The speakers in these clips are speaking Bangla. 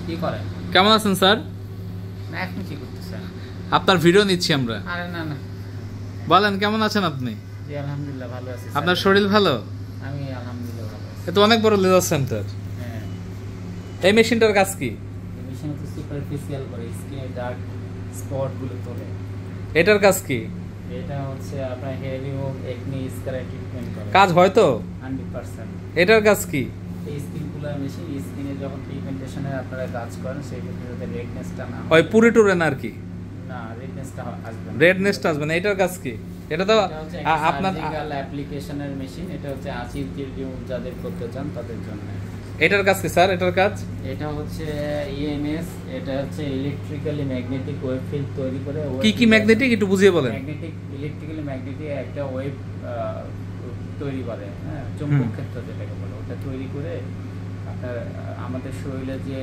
কি করেন? কেমন আছেন স্যার? না এখন কি করতেছেন? আপনার ভিডিও নিচ্ছি আমরা। আরে না না, বলেন কেমন আছেন আপনি? জি আলহামদুলিল্লাহ ভালো আছি। আপনার শরীর ভালো? আমি আলহামদুলিল্লাহ ভালো আছি। এ তো অনেক বড় লেজার সেন্টার। হ্যাঁ, এই মেশিনটার কাজ কি? এই মেশিন তো সুপারফিশিয়াল করে স্কিনে ডার্ক স্পট গুলো তোলে। এটার কাজ কি? এটা হচ্ছে আপনার হেয়ার রিমুভ, একনি, স্কার ট্রিটমেন্ট করে। কাজ হয় তো? 100%। এটার কাজ কি? এই স্কিন কুলার মেশিন স্কিনে যখন পিগমেন্টেশনের আপনারা কাজ করেন সেই ক্ষেত্রে যাতে রেডনেসটা না হয়। ওই পুরে টুরে না আর কি? না, রেডনেসটা আসবে না। রেডনেসটা আসবে না। এটার কাজ কি? এটা তো আপনার সার্জিক্যাল অ্যাপ্লিকেশনের মেশিন। এটা হচ্ছে আঁচিল রিমুভ যাদের করতে চান তাদের জন্য। এটার কাজ কি স্যার? এটার কাজ এটা হচ্ছে ইএমএস। এটা হচ্ছে ইলেকট্রিক্যালি ম্যাগনেটিক ওয়েভ ফিল্ড তৈরি করে। কি কি ম্যাগনেটিক একটু বুঝিয়ে বলেন। ম্যাগনেটিক ইলেকট্রিক্যালি ম্যাগনেটিক একটা ওয়েভ তৈরি করে, হ্যাঁ, চৌম্বক ক্ষেত্র যেটাকে বলে, ওটা তৈরি করে আপনার আমাদের শরীরে যে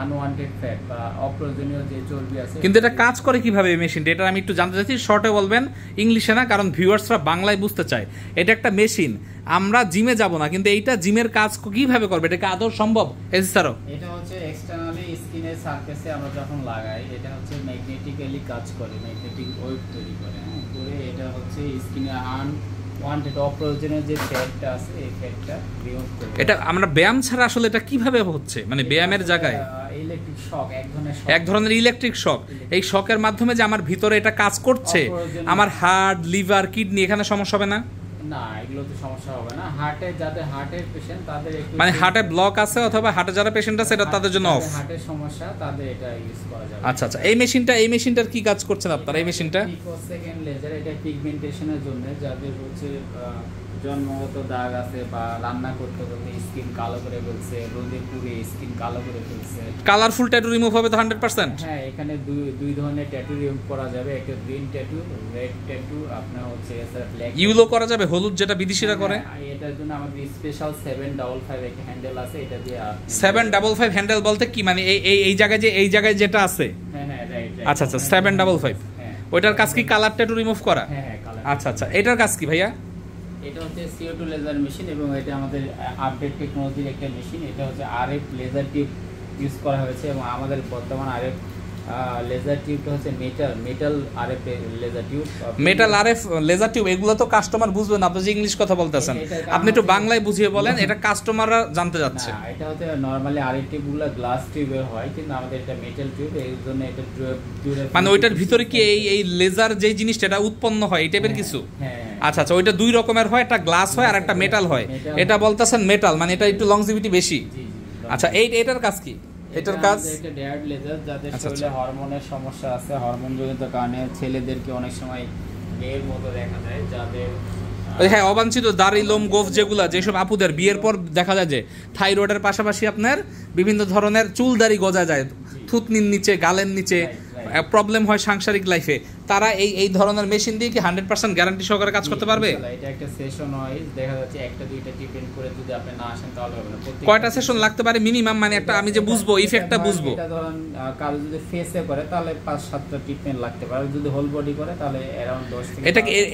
আনওয়ান্টেড ফ্যাট বা অপ্রয়োজনীয় যে চর্বি আছে। কিন্তু এটা কাজ করে কিভাবে এই মেশিনটা? এটা আমি একটু জানতে চাইছি, শর্টে বলবেন, ইংলিশে না, কারণ ভিউয়ার্সরা বাংলায় বুঝতে চায়। এটা একটা মেশিন, আমরা জিমে যাব না, কিন্তু এইটা জিমের কাজ কিভাবে করবে? এটা কি আদৌ সম্ভব? এসি স্যারও এটা হচ্ছে এক্সটার্নালি স্কিনের সারফেসে আমরা যখন লাগাই, এটা হচ্ছে ম্যাগনেটিক্যালি কাজ করে, ম্যাগনেটিক ওয়েভ তৈরি করে, হ্যাঁ, করে এটা হচ্ছে স্কিনে আনওয়ান্টেড অপ্রয়োজনীয় যে ফ্যাটটা আছে এই ফ্যাটটা রিমুভ করে। এটা আমরা ব্যায়াম ছাড়া আসলে এটা কিভাবে হচ্ছে? মানে ব্যায়ামের জায়গায় ইলেকট্রিক শক, এক ধরনের ইলেকট্রিক শক। এই শকের মাধ্যমে যে আমার ভিতরে এটা কাজ করছে, আমার হার্ট, লিভার, কিডনি এখানে সমস্যা হবে না? না, এগুলোতে সমস্যা হবে না। হার্টে যাদের হার্টের পেশেন্ট তাদের একটু, মানে হার্টে ব্লক আছে অথবা হার্টে যারা পেশেন্ট আছে এটা তাদের জন্য অফ। হার্টের সমস্যা তাদের এটা ইউজ করা যাবে। আচ্ছা আচ্ছা, এই মেশিনটার কি কাজ করছেন আপনারা? এই মেশিনটা পিকোসেকেন্ড লেজার। এটা পিগমেন্টেশনের জন্য, যাদের হচ্ছে জন্মগত দাগ আছে বা রান্না করতে করতে স্কিন কালো করে ফেলছে, রোদে পুড়ে স্কিন কালো করে ফেলছে। কালারফুল ট্যাটু রিমুভ হবে তো 100%? হ্যাঁ, এখানে দুই ধরনের ট্যাটু রিমুভ করা যাবে। একটা গ্রিন ট্যাটু, রেড ট্যাটু, আপনার হচ্ছে এছাড়া ব্ল্যাক ইউলো করা যাবে, হলুদ যেটা বিদেশিরা করে। এটার জন্য আমাদের স্পেশাল 755 একটা হ্যান্ডেল আছে, এটা দিয়ে 755 হ্যান্ডেল বলতে কি মানে এই জায়গায় যেটা আছে? হ্যাঁ হ্যাঁ, রাইট। আচ্ছা আচ্ছা, 755। হ্যাঁ, ওইটার কাজ কি কালার ট্যাটু রিমুভ করা? হ্যাঁ হ্যাঁ, কালার। আচ্ছা আচ্ছা, এটার কাজ কি ভাইয়া? এটা হচ্ছে CO2 লেজার মেশিন এবং এটা আমাদের আপডেট টেকনোলজির একটা মেশিন। এটা হচ্ছে RF লেজার টিউব ইউজ করা হয়েছে এবং আমাদের বর্তমান RF লেজার টিউবটা হচ্ছে metal RF laser tube. Metal RF laser tube, এগুলো তো কাস্টমার বুঝবে না, আপনি যে ইংলিশ কথা বলতেছেন, আপনি একটু বাংলায় বুঝিয়ে বলেন, এটা কাস্টমাররা জানতে যাচ্ছে। না, এটা হচ্ছে নরমালি RF টিউবগুলো গ্লাস টিউবের হয়, কিন্তু আমাদের এটা মেটাল টিউব, এই জন্য এটা মানে ওইটার ভিতরে কি এই লেজার যে জিনিসটা এটা উৎপন্ন হয় এই টাইপের কিছু? হ্যাঁ। আচ্ছা আচ্ছা, ওইটা দুই রকমের হয়, একটা গ্লাস হয় আর একটা মেটাল হয়। এটা বলতেছেন মেটাল, মানে এটা একটু লংজিভিটি বেশি। আচ্ছা, এটার কাজ কি? এটার কাজ একটা ডেয়ার্ড লেজার, যাদের আচ্ছা, শরীরে হরমোনের সমস্যা আছে, হরমোনজনিত কারণে ছেলেদেরকে অনেক সময় মেয়ের মতো দেখা যায়, যাদের হ্যাঁ, অবাঞ্ছিত দাড়ি, লোম, গোফ যেগুলা, যেসব আপুদের বিয়ের পর দেখা যায় যে থাইরয়েডের পাশাপাশি আপনার বিভিন্ন ধরনের চুল দাড়ি গজা যায়, থুতনির নিচে, গালের নিচে প্রবলেম হয় সাংসারিক লাইফে, তারা এই ধরনের মেশিন দিয়ে কি 100% গ্যারান্টি সহকারে কাজ করতে পারবে? এটা একটা সেশন ওয়াইজ দেখা যাচ্ছে, একটা দুইটা ডিপেন্ড করে, যদি আপনি না আসেন তাহলে হবে না। কয়টা সেশন লাগতে পারে মিনিমাম? মানে একটা আমি যে বুঝবো, ইফেক্টটা বুঝবো। এটা ধরুন কারো যদি ফেসে করে তাহলে 5-7টা ট্রিটমেন্ট লাগতে পারে, যদি হোল বডি করে তাহলে অ্যারাউন্ড 10 থেকে।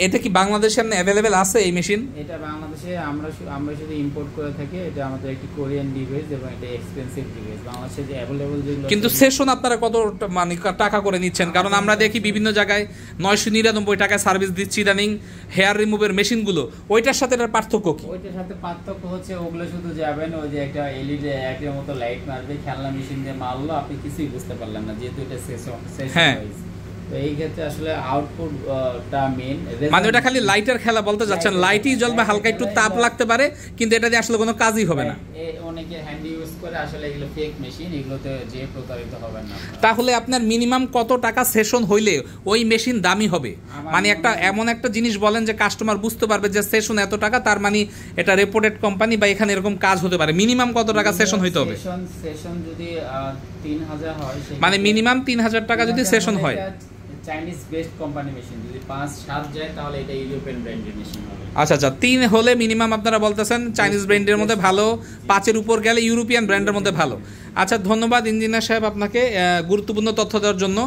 এটা কি বাংলাদেশে অ্যাভেলেবেল আছে এই মেশিন? এটা বাংলাদেশে আমরা শুধু ইম্পোর্ট করে থাকি। এটা আমাদের একটি কোরিয়ান ডিভাইস এবং এটা এক্সপেন্সিভ ডিভাইস। বাংলাদেশে যে অ্যাভেলেবল যেগুলো, কিন্তু সেশন আপনারা কত মানে টাকা করে নিচ্ছেন? কারণ আমরা দেখি বিভিন্ন জায়গায় 999 টাকায় সার্ভিস দিচ্ছি ইদানিং হেয়ার রিমুভের মেশিনগুলো। ওইটার সাথে এটার পার্থক্য কি? ওইটার সাথে পার্থক্য হচ্ছে ওগুলো শুধু যাবেন ওই যে একটা LED একের মতো লাইট মারবে, খেলনা মেশিন দিয়ে মারলো, আপনি কিছুই বুঝতে পারলেন না, যেহেতু এটা সেশন ওয়াইজ। তো এই ক্ষেত্রে আসলে আউটপুটটা মেইন, মানে ওটা খালি লাইটের খেলা বলতে যাচ্ছেন, লাইটই জ্বলবে, হালকা একটু তাপ লাগতে পারে, কিন্তু এটা দিয়ে আসলে কোনো কাজই হবে না। অনেকে হ্যান্ড ইউজ করে, আসলে এগুলো ফেক মেশিন, এগুলোতে যে প্রতারিত হবেন না। তাহলে আপনার মিনিমাম কত টাকা সেশন হইলে ওই মেশিন দামি হবে? মানে এমন একটা জিনিস বলেন যে কাস্টমার বুঝতে পারবে যে সেশন এত টাকা, তার মানে এটা রেপুটেড কোম্পানি বা এখানে এরকম কাজ হতে পারে। মিনিমাম কত টাকা সেশন হইতে হবে? সেশন যদি 3000 হয়, মানে মিনিমাম 3000 টাকা যদি সেশন হয়, চাইনিজ বেস্ট কোম্পানি মেশিন, যদি 5-7 যায় তাহলে এটা ইউরোপিয়ান ব্র্যান্ডের মেশিন হবে। আচ্ছা আচ্ছা, 3 হলে মিনিমাম আপনারা বলতেছেন চাইনিজ ব্র্যান্ডের মধ্যে ভালো, 5-এর উপর গেলে ইউরোপিয়ান ব্র্যান্ডের মধ্যে ভালো। আচ্ছা, ধন্যবাদ ইঞ্জিনিয়ার সাহেব আপনাকে গুরুত্বপূর্ণ তথ্য দেওয়ার জন্য।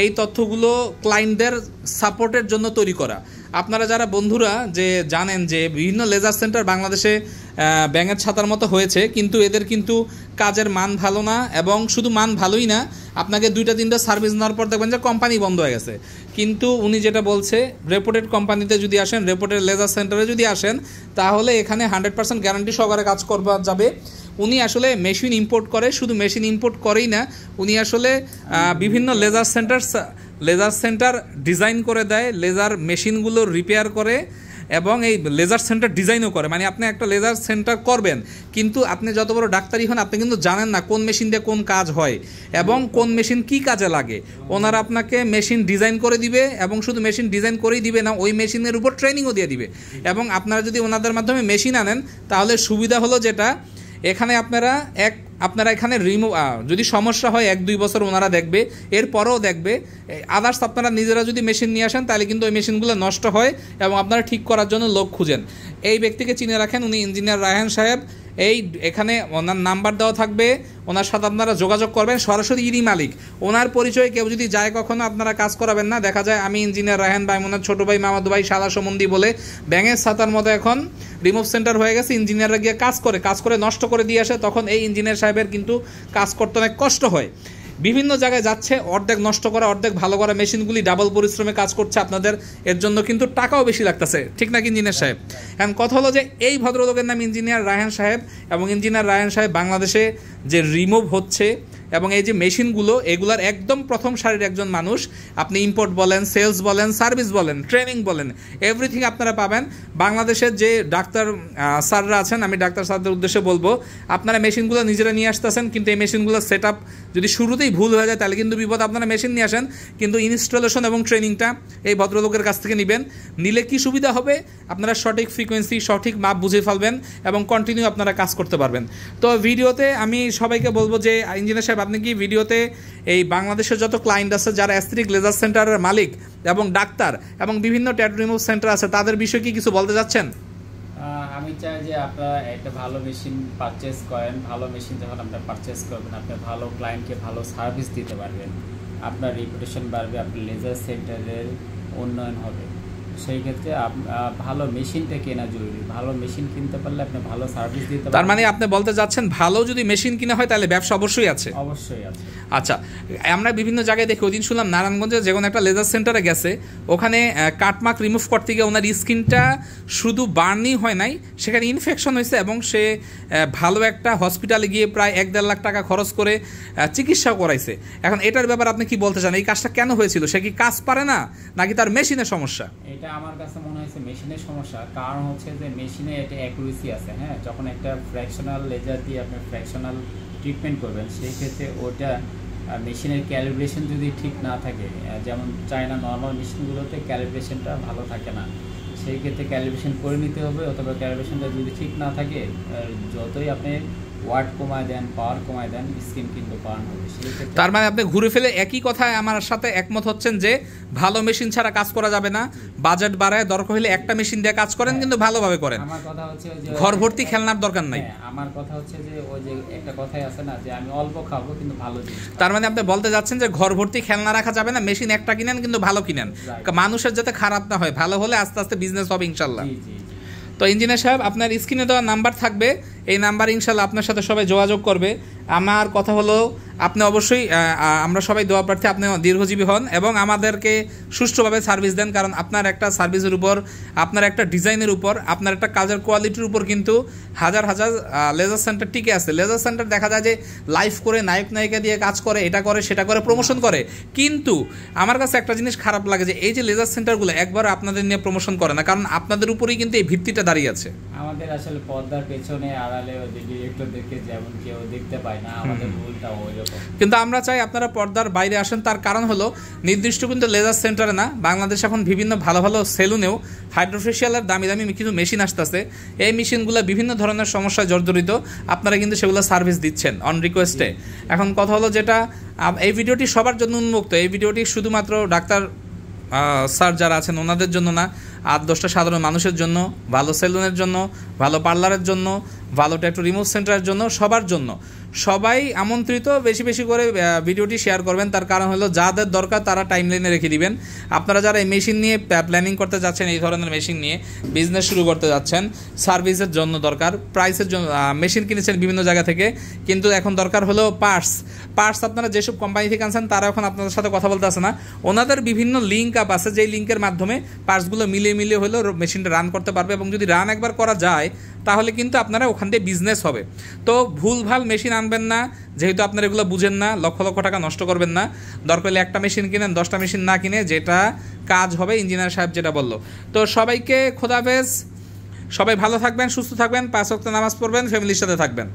এই তথ্যগুলো ক্লায়েন্টদের সাপোর্টের জন্য তৈরি করা। আপনারা যারা বন্ধুরা যে জানেন যে বিভিন্ন লেজার সেন্টার বাংলাদেশে ব্যাঙের ছাতার মতো হয়েছে, কিন্তু এদের কিন্তু কাজের মান ভালো না, এবং শুধু মান ভালোই না, আপনাকে 2-3টা সার্ভিস নেওয়ার পর দেখবেন যে কোম্পানি বন্ধ হয়ে গেছে। কিন্তু উনি যেটা বলছে, রেপুটেড কোম্পানিতে যদি আসেন, রেপুটেড লেজার সেন্টারে যদি আসেন, তাহলে এখানে 100% গ্যারান্টি সহকারে কাজ করবা যাবে। উনি আসলে মেশিন ইম্পোর্ট করে, শুধু মেশিন ইম্পোর্ট করেই না, উনি আসলে বিভিন্ন লেজার সেন্টার ডিজাইন করে দেয়, লেজার মেশিনগুলো রিপেয়ার করে, এবং এই লেজার সেন্টার ডিজাইনও করে। মানে আপনি একটা লেজার সেন্টার করবেন, কিন্তু আপনি যত বড় ডাক্তারই হন, আপনি কিন্তু জানেন না কোন মেশিন দিয়ে কোন কাজ হয় এবং কোন মেশিন কি কাজে লাগে। ওনারা আপনাকে মেশিন ডিজাইন করে দিবে, এবং শুধু মেশিন ডিজাইন করেই দিবে না, ওই মেশিনের উপর ট্রেনিংও দিয়ে দিবে। এবং আপনারা যদি ওনাদের মাধ্যমে মেশিন আনেন, তাহলে সুবিধা হলো যেটা, এখানে আপনারা এখানে যদি সমস্যা হয় 1-2 বছর ওনারা দেখবে, এরপরেও দেখবে। আদার্স আপনারা নিজেরা যদি মেশিন নিয়ে আসেন, তাহলে কিন্তু ওই মেশিনগুলো নষ্ট হয়, এবং আপনারা ঠিক করার জন্য লোক খুঁজেন। এই ব্যক্তিকে চিনে রাখেন, উনি ইঞ্জিনিয়ার রায়হান সাহেব। এখানে ওনার নাম্বার দেওয়া থাকবে, ওনার সাথে আপনারা যোগাযোগ করবেন। সরাসরি ইনি মালিক, ওনার পরিচয়ে কেউ যদি যায় কখনো, আপনারা কাজ করাবেন না। দেখা যায় আমি ইঞ্জিনিয়ার রায়হান ভাই, ওনার ছোটো ভাই, মামাদু ভাই, শালা সম্বন্ধী বলে ব্যাঙের ছাতার মতো এখন রিমুভ সেন্টার হয়ে গেছে। ইঞ্জিনিয়াররা গিয়ে কাজ করে নষ্ট করে দিয়ে আসে, তখন এই ইঞ্জিনিয়ার সাহেবের কিন্তু কাজ করতে অনেক কষ্ট হয়। বিভিন্ন জায়গায় যাচ্ছে, অর্ধেক নষ্ট করা, অর্ধেক ভালো করা মেশিনগুলি ডাবল পরিশ্রমে কাজ করছে, আপনাদের এর জন্য কিন্তু টাকাও বেশি লাগতেছে, ঠিক না ইঞ্জিনিয়ার সাহেব? এখন কথা হলো যে এই ভদ্রলোকের নাম ইঞ্জিনিয়ার রায়হান সাহেব, এবং ইঞ্জিনিয়ার রায়হান সাহেব বাংলাদেশে যে রিমুভ হচ্ছে এবং এই যে মেশিনগুলো, এগুলার একদম প্রথম সারির একজন মানুষ। আপনি ইম্পোর্ট বলেন, সেলস বলেন, সার্ভিস বলেন, ট্রেনিং বলেন, এভরিথিং আপনারা পাবেন। বাংলাদেশের যে ডাক্তার স্যাররা আছেন, আমি ডাক্তার স্যারদের উদ্দেশ্যে বলবো, আপনারা মেশিনগুলো নিজেরা নিয়ে আসতেছেন, কিন্তু এই মেশিনগুলো সেট আপ যদি শুরুতেই ভুল হয়ে যায়, তাহলে কিন্তু বিপদ। আপনারা মেশিন নিয়ে আসেন, কিন্তু ইনস্টলেশন এবং ট্রেনিংটা এই ভদ্রলোকের কাছ থেকে নেবেন। নিলে কি সুবিধা হবে, আপনারা সঠিক ফ্রিকোয়েন্সি, সঠিক মাপ বুঝে ফেলবেন, এবং কন্টিনিউ আপনারা কাজ করতে পারবেন। তো ভিডিওতে আমি সবাইকে বলবো যে ইঞ্জিনিয়ার সাহেব, আপনি কি ভিডিওতে এই বাংলাদেশের যত ক্লায়েন্ট আছে, যারা অ্যাস্থেটিক লেজার সেন্টারের মালিক এবং ডাক্তার এবং বিভিন্ন ট্যাটু রিমুভ সেন্টার আছে, তাদের বিষয়ে কি কিছু বলতে যাচ্ছেন? আমি চাই যে আপনারা একটা ভালো মেশিন পারচেস করেন। ভালো মেশিন যখন আপনি পারচেস করবেন, আপনি ভালো ক্লায়েন্টকে ভালো সার্ভিস দিতে পারবেন, আপনার রেপুটেশন বাড়বে, আপনার লেজার সেন্টারের উন্নয়ন হবে। সেই ক্ষেত্রে ভালো মেশিনটা কেনা জরুরি। ভালো মেশিন কিনতে পারলে আপনি ভালো সার্ভিস দিতে পারবেন। তার মানে আপনি বলতে যাচ্ছেন, ভালো যদি মেশিন কিনা হয়, তাহলে ব্যবসা অবশ্যই আছে। অবশ্যই আছে। আচ্ছা, আমরা বিভিন্ন জায়গায় দেখি, ওই দিন শুনলাম নারায়ণগঞ্জে যে কোনো একটা লেজার সেন্টারে গেছে, ওখানে কাটমার্ক রিমুভ করতে গিয়ে ওনার স্কিনটা শুধু বার্নই হয় নাই, সেখানে ইনফেকশন হয়েছে, এবং সে ভালো একটা হসপিটালে গিয়ে প্রায় 1-1.5 লাখ টাকা খরচ করে চিকিৎসা করাইছে। এখন এটার ব্যাপারে আপনি কি বলতে চান? এই কাজটা কেন হয়েছিল? সে কি কাজ পারে না, নাকি তার মেশিনের সমস্যা? এটা আমার কাছে মনে হয়েছে মেশিনের সমস্যা। কারণ হচ্ছে যে মেশিনে একটা অ্যাকুরেসি আছে। হ্যাঁ, যখন একটা ফ্র্যাকশনাল লেজার দিয়ে আপনি ফ্র্যাকশনাল ট্রিটমেন্ট করবেন, সেই ক্ষেত্রে ওটা মেশিনের ক্যালিব্রেশন যদি ঠিক না থাকে, যেমন চায়না নর্মাল মেশিনগুলোতে ক্যালিব্রেশনটা ভালো থাকে না, সেই ক্ষেত্রে ক্যালিব্রেশন করে নিতে হবে। অথবা ক্যালিব্রেশনটা যদি ঠিক না থাকে, যতই আপনি ওয়াট কমায় দেন, পাওয়ার কমায় দেন, স্কিন কিন্তু বার্ন হবে। তার মানে আপনি ঘুরে ফেলে একই কথায় আমার সাথে একমত হচ্ছেন যে ভালো মেশিন ছাড়া কাজ করা যাবে না, বাজেট বাড়ায়, দরকার হলে একটা মেশিন দিয়ে কাজ করেন, কিন্তু ভালোভাবে করেন। আমার কথা হচ্ছে যে ঘর ভর্তি খেলনার দরকার নাই। আমার কথা হচ্ছে যে ওই যে একটা কথাই আছে না, যে আমি অল্প খাবো কিন্তু ভালো জিনিস। তার মানে আপনি বলতে যাচ্ছেন যে ঘর ভর্তি খেলনা রাখা যাবে না, মেশিন একটা কিনেন, কিন্তু ভালো কিনেন, মানুষের যাতে খারাপ না হয়, ভালো হলে আস্তে আস্তে বিজনেস হবে ইনশাল্লাহ। তো ইঞ্জিনিয়ার সাহেব, আপনার স্ক্রিনে দেওয়া নাম্বার থাকবে, এই নাম্বার ইনশাল্লাহ আপনার সাথে সবাই যোগাযোগ করবে। আমার কথা হলো, আপনি অবশ্যই, আমরা সবাই দোয়া প্রার্থী, আপনি দীর্ঘজীবী হন এবং আমাদেরকে সুষ্ঠুভাবে সার্ভিস দেন। কারণ আপনার একটা সার্ভিসের উপর, আপনার একটা ডিজাইনের উপর, আপনার একটা কাজের কোয়ালিটির উপর কিন্তু হাজার হাজার লেজার সেন্টার টিকে আছে। লেজার সেন্টার দেখা যায় যে লাইভ করে, নায়ক নায়িকা দিয়ে কাজ করে, এটা করে সেটা করে, প্রমোশন করে, কিন্তু আমার কাছে একটা জিনিস খারাপ লাগে যে এই যে লেজার সেন্টারগুলো একবার আপনাদের নিয়ে প্রমোশন করে না, কারণ আপনাদের উপরেই কিন্তু এই ভিত্তিটা দাঁড়িয়ে আছে। আমাদের আসলে পর্দার পেছনে আড়ালে ডিরেক্টরদেরকে যেমন কেউ দেখতে পায় না, আমাদের ভুলটা ওইরকম। কিন্তু আমরা চাই আপনারা পর্দার বাইরে আসেন। তার কারণ হলো, নির্দিষ্ট কিন্তু লেজার সেন্টারে না, বাংলাদেশ এখন বিভিন্ন ভালো ভালো সেলুনেও হাইড্রোফেশিয়ালের দামি দামি কিছু মেশিন আসতেছে। এই মেশিনগুলো বিভিন্ন ধরনের সমস্যায় জর্জরিত, আপনারা কিন্তু সেগুলো সার্ভিস দিচ্ছেন অন রিকোয়েস্টে। এখন কথা হলো যেটা, এই ভিডিওটি সবার জন্য উন্মুক্ত, এই ভিডিওটি শুধুমাত্র ডাক্তার স্যার যারা আছেন ওনাদের জন্য না, 8-10টা সাধারণ মানুষের জন্য, ভালো সেলুনের জন্য, ভালো পার্লারের জন্য, ভালো ট্যাটু রিমুভ সেন্টারের জন্য, সবার জন্য। সবাই আমন্ত্রিত, বেশি বেশি করে ভিডিওটি শেয়ার করবেন। তার কারণ হলো যাদের দরকার তারা টাইমলাইনে রেখে দিবেন। আপনারা যারা এই মেশিন নিয়ে প্ল্যানিং করতে যাচ্ছেন, এই ধরনের মেশিন নিয়ে বিজনেস শুরু করতে যাচ্ছেন, সার্ভিসের জন্য দরকার, প্রাইসের জন্য মেশিন কিনেছেন বিভিন্ন জায়গা থেকে, কিন্তু এখন দরকার হলো পার্টস আপনারা যেসব কোম্পানি থেকে আনছেন তারা এখন আপনাদের সাথে কথা বলতে আসে না, ওনাদের বিভিন্ন লিঙ্ক আপ আছে, যেই লিঙ্কের মাধ্যমে পার্টসগুলো মিলিয়ে হলেও মেশিনটা রান করতে পারবে। এবং যদি রান একবার করা যায় তাহলে কিন্তু আপনারা ওখান থেকে বিজনেস হবে। তো ভুলভাল মেশিন আনবেন না, যেহেতু আপনারা এগুলো বুঝেন না, লক্ষ লক্ষ টাকা নষ্ট করবেন না। দরকার হলে একটা মেশিন কিনেন, 10টা মেশিন না কিনে যেটা কাজ হবে, ইঞ্জিনিয়ার সাহেব যেটা বললো। তো সবাইকে খোদাফেজ, সবাই ভালো থাকবেন, সুস্থ থাকবেন, 5 ওয়াক্ত নামাজ পড়বেন, ফ্যামিলির সাথে থাকবেন।